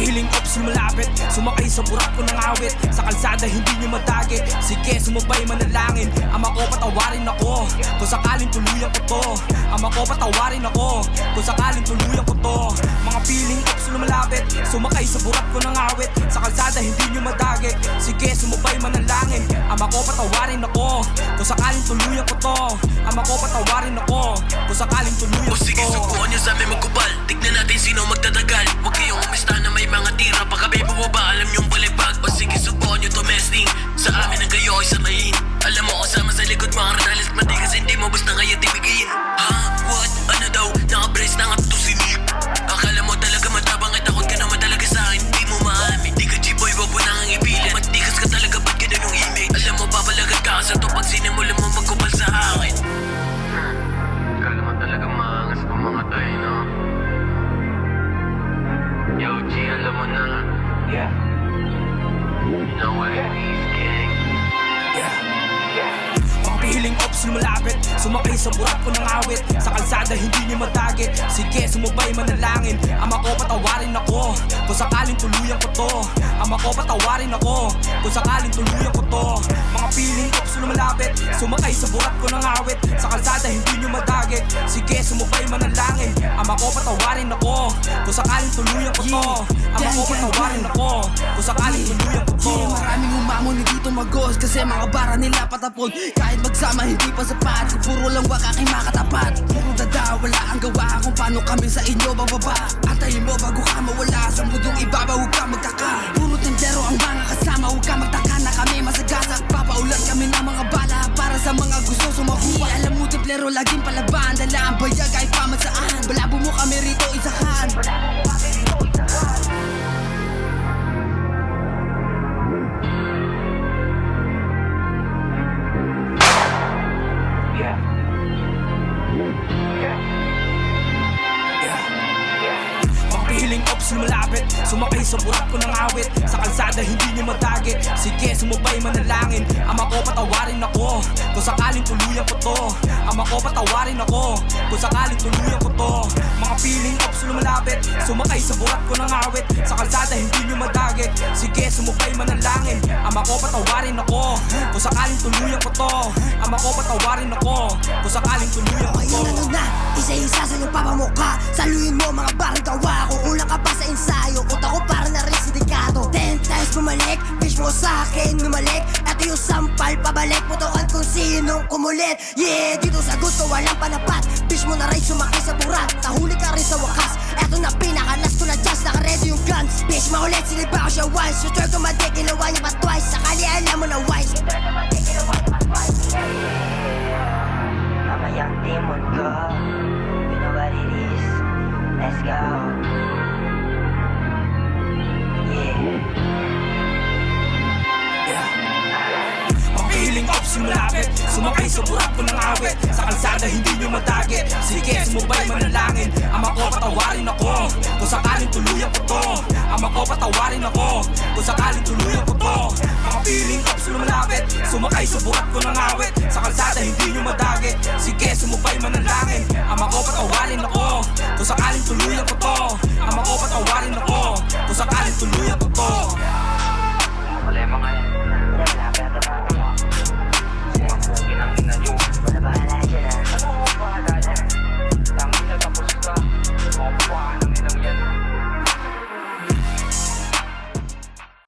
piling ops lumalapit, sumakay sa burak ko ng awit. Sa kalsada hindi nyo madagi, sige sumubay manalangin. Ama ko patawarin ako, kung sakaling tuluyan ko to. Ama ko patawarin ako, kung sakaling tuluyan ko to. Mga piling ops lumalapit, sumakay sa burak ko ng awit. Sa kalsada hindi nyo madagi, sige sumubay manalangin. Ama ko patawarin ako, kung sakaling tuluyan ko to. Ama ko patawarin ako, kung sakaling tuluyan ko to. O sige, subukan nyo sa amin magkubal, tignan natin sino magtatagal. Huwag kayong umista na may mga tira, pag kami bumaba alam nyong baligbag. O sige, subukan nyo tumesting, sa amin ang kayo ay samayin. Alam mo kasama sa likod mga ranalis mati, kasi hindi mo basta ngayon tibigin. Ha? What? Ano daw? Naka-brace na nga to sinig. Akala mo talaga matabang at takot ka naman talaga sa akin. Di mo maamin, di ka G-boy, wag mo nang ipilit. Matikas ka talaga, ba't ganun yung image? Alam mo babalagan ka sa to pag sinimulan mo magkubal sa akin. Akala mo talaga maangas kung mga tayo, no? Yo, G, alam mo na. Yeah. You know what it is, gang. Mga piling ops lumalapit, sumakay sa burak ko ng awit. Sa kalsada hindi nyo madagi, sige sumubay manalangin. Ama ko patawarin ako, kung sakaling tuluyan ko to. Ama ko patawarin ako, kung sakaling tuluyan ko to. Mga piling ops lumalapit, sumakay sa burak ko ng awit. Sa kalsada hindi nyo madagi, sige sumubay manalangin. Ama ko patawarin ako, kung sakaling tuluyan ko to. Ama ko patawarin ako, kung sakaling tuluyan ko to. Maraming umamon hindi tumagos, kasi mga bara nila patapon. Kahit magsama hindi pa sapat, puro lang waka kay makatapat. Puro dada, wala ang gawa kung paano kami sa inyo bababa. Antayin mo bago ka mawala, sa mundong ibabaw huwag ka magtaka. Puro tendero ang mga kasama, huwag ka magtaka na kami masagasak. Papaulat kami ng mga bala para sa mga gusto sumakuha. Alam mo templero laging palaban, dala ang bayag kahit paman saan. Balabo mo kami rito isahan. Piling ops lumalapit, sumakay sa burak ko ng awit. Sa kalsada hindi nyo madagi, sige sumubay manalangin. Ama ko patawarin ako, kung sakaling tuluyan ko to. Ama ko patawarin ako, kung sakaling tuluyan ko to. Mga piling ops lumalapit, sumakay sa burak ko ng awit. Sa kalsada hindi nyo madagi, sige sumubay manalangin. Ama ko patawarin ako, kung sakaling tuluyan ko to. Ama ko patawarin ako, kung sakaling tuluyan ko to. Ayun ano na, isa-isa sa iyong papamuka. Saluhin mo mga barang gawa. Kung ulang ka pa sa ensayo, utak ko para na rin sindikato. 10 times bumalik, wish mo sa akin lumalik. Ito yung sampal, pabalik mo tukan kung sinong kumulit. Yeah, dito sa gusto walang panapat. Wish mo na rin sumakay sa burat, nahuli ka rin sa wakas. Eto na pinakalas ko na just, naka-ready yung guns. Bitch maulit, sinipa ko siya once. So try ko madik, ginawa niya pa twice. Sakali alam mo na wise. Mamayang demon ko, you know what it is. Let's go. Piling ops lumalapit, sumakay sa burak ko ng awit. Sa kalsada hindi nyo madagi, sige sumubay manalangin. Ama ko patawarin ako, kung sakaling tuluyan ko to. Ama ko patawarin ako, kung sakaling tuluyan ko to. Mga piling ops lumalapit, sumakay sa burak ko ng awit. Sa kalsada